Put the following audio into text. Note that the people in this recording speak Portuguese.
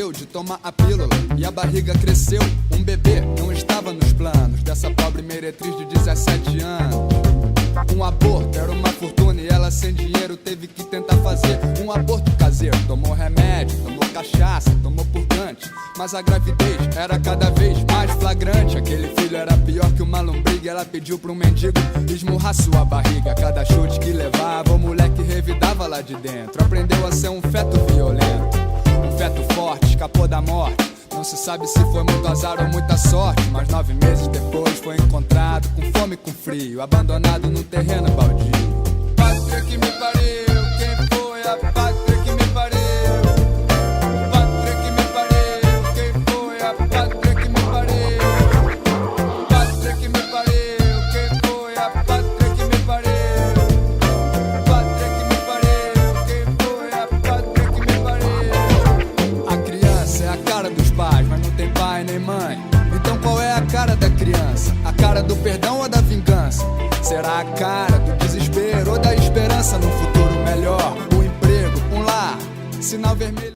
deu de tomar a pílula e a barriga cresceu. Um bebê não estava nos planos dessa pobre meretriz de 17 anos. Um aborto era uma fortuna e ela sem dinheiro teve que tentar fazer um aborto caseiro. Tomou remédio, tomou cachaça, tomou purgante, mas a gravidez era cada vez mais flagrante. Aquele filho era pior que uma lombriga. Ela pediu pra um mendigo esmurrar sua barriga. Cada chute que levava, o moleque revidava lá de dentro. Aprendeu a ser um feto violento, um feto forte, escapou da morte. Não se sabe se foi muito azar ou muita sorte, mas 9 meses depois foi encontrado com fome e com frio, abandonado num terreno baldio. Pátria que me pariu, quem foi a pátria que me pariu? Pátria que me pariu, quem foi a pátria que me pariu? Pátria que me pariu, quem foi a pátria que me pariu? Pátria que me pariu, quem foi a pátria que me pariu? A criança é a cara dos pais, mas não tem pai nem mãe. Então qual é a cara da criança? A cara do perdão ou da vingança? Será a cara do desespero ou da esperança num futuro melhor? Um emprego, um lar, sinal vermelho.